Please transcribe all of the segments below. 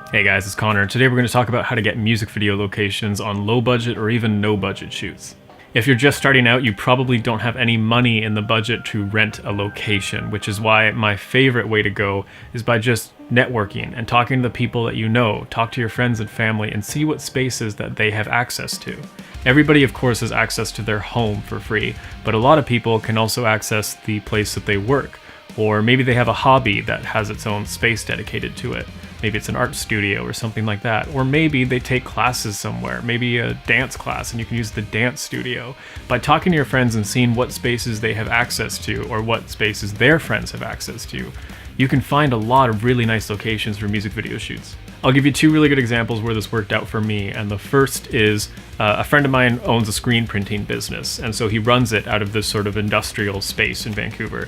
Hey guys, it's Connor. Today we're going to talk about how to get music video locations on low budget or even no budget shoots. If you're just starting out, you probably don't have any money in the budget to rent a location, which is why my favorite way to go is by just networking and talking to the people that you know. Talk to your friends and family and see what spaces that they have access to. Everybody, of course, has access to their home for free, but a lot of people can also access the place that they work, or maybe they have a hobby that has its own space dedicated to it. Maybe it's an art studio or something like that. Or maybe they take classes somewhere, maybe a dance class, and you can use the dance studio. By talking to your friends and seeing what spaces they have access to or what spaces their friends have access to, you can find a lot of really nice locations for music video shoots. I'll give you two really good examples where this worked out for me, and the first is a friend of mine owns a screen printing business, and so he runs it out of this sort of industrial space in Vancouver.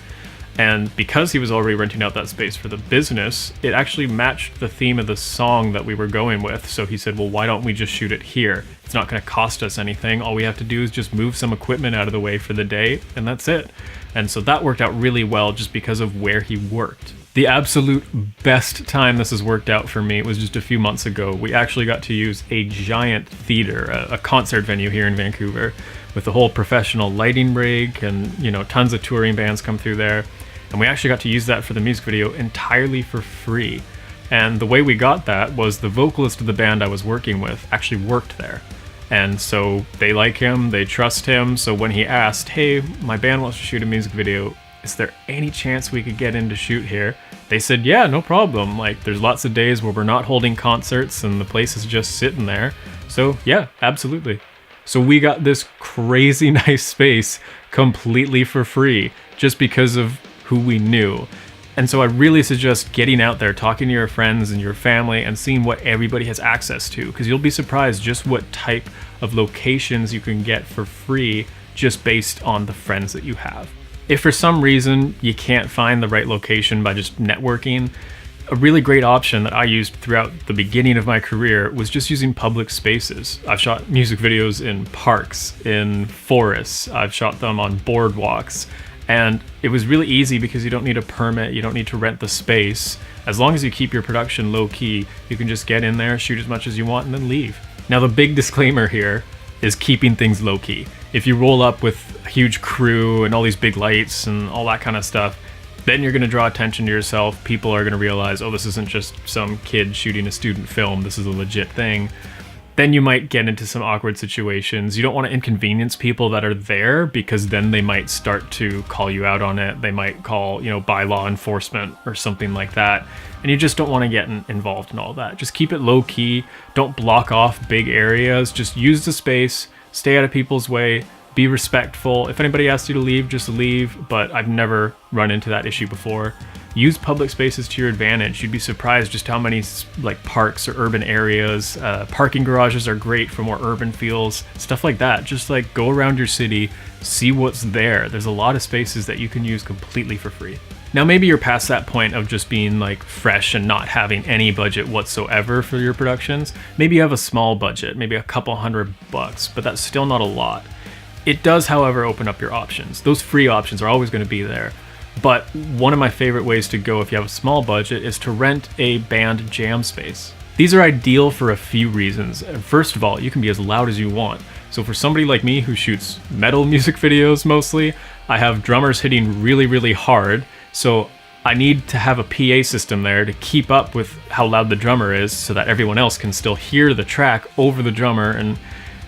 And because he was already renting out that space for the business, it actually matched the theme of the song that we were going with. So he said, well, why don't we just shoot it here? It's not going to cost us anything. All we have to do is just move some equipment out of the way for the day, and that's it. And so that worked out really well just because of where he worked. The absolute best time this has worked out for me was just a few months ago. We actually got to use a giant theater, a concert venue here in Vancouver, with the whole professional lighting rig and, tons of touring bands come through there. And we actually got to use that for the music video entirely for free. And the way we got that was the vocalist of the band I was working with actually worked there. And so they like him, they trust him. So when he asked, hey, my band wants to shoot a music video, is there any chance we could get in to shoot here? They said, yeah, no problem. Like, there's lots of days where we're not holding concerts and the place is just sitting there. So yeah, absolutely. So we got this crazy nice space completely for free just because of who we knew. And so I really suggest getting out there, talking to your friends and your family and seeing what everybody has access to, because you'll be surprised just what type of locations you can get for free just based on the friends that you have. If for some reason you can't find the right location by just networking, a really great option that I used throughout the beginning of my career was just using public spaces. I've shot music videos in parks, in forests, I've shot them on boardwalks, and it was really easy because you don't need a permit, you don't need to rent the space. As long as you keep your production low key, you can just get in there, shoot as much as you want, and then leave. Now the big disclaimer here is keeping things low key. If you roll up with a huge crew and all these big lights and all that kind of stuff, then you're gonna draw attention to yourself. People are gonna realize, oh, this isn't just some kid shooting a student film, this is a legit thing. Then you might get into some awkward situations. You don't want to inconvenience people that are there, because then they might start to call you out on it. They might call, by law enforcement or something like that. And you just don't want to get involved in all that. Just keep it low key. Don't block off big areas. Just use the space, stay out of people's way, be respectful. If anybody asks you to leave, just leave, but I've never run into that issue before. Use public spaces to your advantage. You'd be surprised just how many parks or urban areas, parking garages are great for more urban feels, stuff like that. Just go around your city, see what's there. There's a lot of spaces that you can use completely for free. Now maybe you're past that point of just being fresh and not having any budget whatsoever for your productions. Maybe you have a small budget, maybe a couple $100, but that's still not a lot. It does, however, open up your options. Those free options are always going to be there. But one of my favorite ways to go if you have a small budget is to rent a band jam space. These are ideal for a few reasons. First of all, you can be as loud as you want. So for somebody like me who shoots metal music videos mostly, I have drummers hitting really, really hard. So I need to have a PA system there to keep up with how loud the drummer is so that everyone else can still hear the track over the drummer, and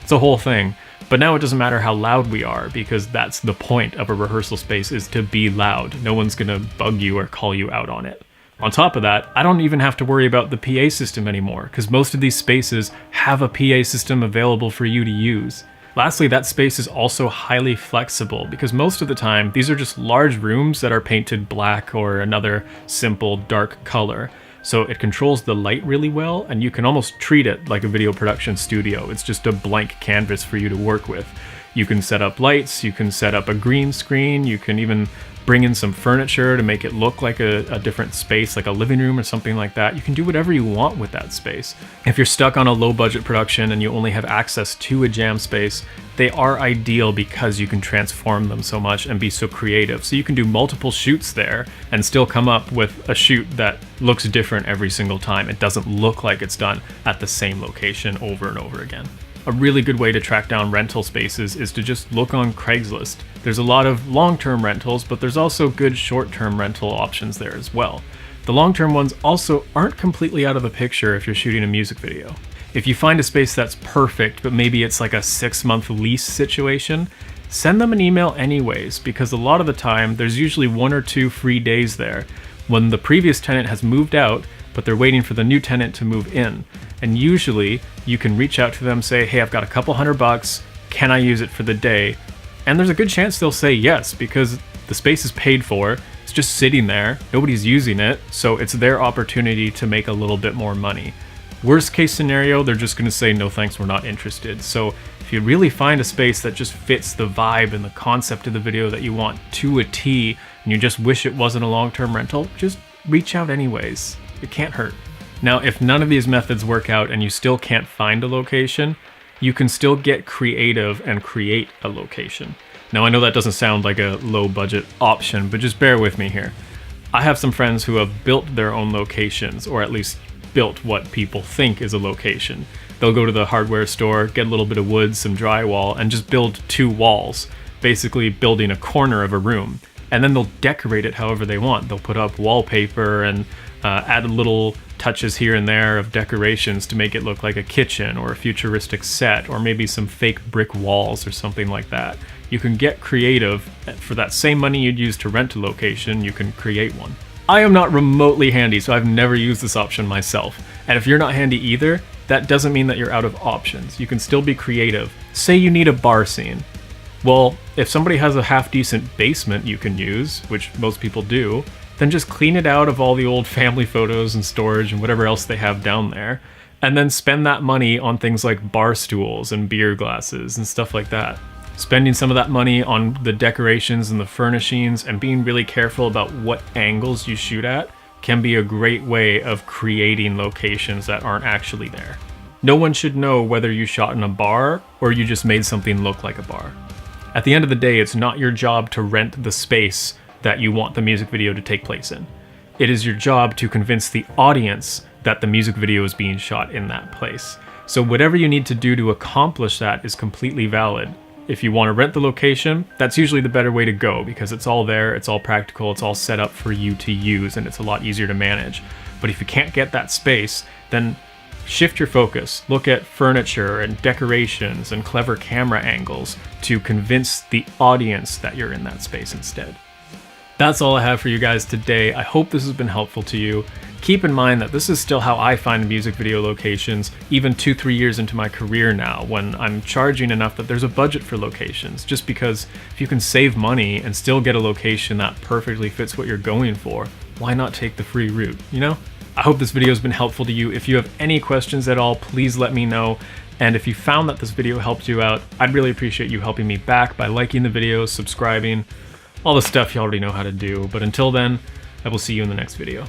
it's a whole thing. But now it doesn't matter how loud we are, because that's the point of a rehearsal space, is to be loud. No one's gonna bug you or call you out on it. On top of that, I don't even have to worry about the PA system anymore, because most of these spaces have a PA system available for you to use. Lastly, that space is also highly flexible, because most of the time, these are just large rooms that are painted black or another simple dark color. So it controls the light really well, and you can almost treat it like a video production studio. It's just a blank canvas for you to work with. You can set up lights, you can set up a green screen, you can even bring in some furniture to make it look like a different space, like a living room or something like that. You can do whatever you want with that space. If you're stuck on a low budget production and you only have access to a jam space, they are ideal because you can transform them so much and be so creative. So you can do multiple shoots there and still come up with a shoot that looks different every single time. It doesn't look like it's done at the same location over and over again. A really good way to track down rental spaces is to just look on Craigslist. There's a lot of long-term rentals, but there's also good short-term rental options there as well. The long-term ones also aren't completely out of the picture if you're shooting a music video. If you find a space that's perfect, but maybe it's like a 6-month lease situation, send them an email anyways, because a lot of the time there's usually 1 or 2 free days there when the previous tenant has moved out, but they're waiting for the new tenant to move in. And usually you can reach out to them, say, hey, I've got a couple $100, can I use it for the day? And there's a good chance they'll say yes, because the space is paid for, it's just sitting there, nobody's using it, so it's their opportunity to make a little bit more money. Worst case scenario, they're just gonna say, no thanks, we're not interested. So if you really find a space that just fits the vibe and the concept of the video that you want to a T, and you just wish it wasn't a long-term rental, just reach out anyways. It can't hurt. Now, if none of these methods work out and you still can't find a location, you can still get creative and create a location. Now, I know that doesn't sound like a low budget option, but just bear with me here. I have some friends who have built their own locations, or at least built what people think is a location. They'll go to the hardware store, get a little bit of wood, some drywall, and just build 2 walls, basically building a corner of a room. And then they'll decorate it however they want. They'll put up wallpaper and add little touches here and there of decorations to make it look like a kitchen or a futuristic set, or maybe some fake brick walls or something like that. You can get creative. For that same money you'd use to rent a location, you can create one. I am not remotely handy, so I've never used this option myself. And if you're not handy either, that doesn't mean that you're out of options. You can still be creative. Say you need a bar scene. Well, if somebody has a half-decent basement you can use, which most people do, then just clean it out of all the old family photos and storage and whatever else they have down there, and then spend that money on things like bar stools and beer glasses and stuff like that. Spending some of that money on the decorations and the furnishings and being really careful about what angles you shoot at can be a great way of creating locations that aren't actually there. No one should know whether you shot in a bar or you just made something look like a bar. At the end of the day, it's not your job to rent the space that you want the music video to take place in. It is your job to convince the audience that the music video is being shot in that place. So whatever you need to do to accomplish that is completely valid. If you want to rent the location, that's usually the better way to go because it's all there, it's all practical, it's all set up for you to use, and it's a lot easier to manage. But if you can't get that space, then shift your focus. Look at furniture and decorations and clever camera angles to convince the audience that you're in that space instead. That's all I have for you guys today. I hope this has been helpful to you. Keep in mind that this is still how I find music video locations, even 2-3 years into my career now, when I'm charging enough that there's a budget for locations. Just because if you can save money and still get a location that perfectly fits what you're going for, why not take the free route, you know? I hope this video has been helpful to you. If you have any questions at all, please let me know. And if you found that this video helped you out, I'd really appreciate you helping me back by liking the video, subscribing, all the stuff you already know how to do. But until then, I will see you in the next video.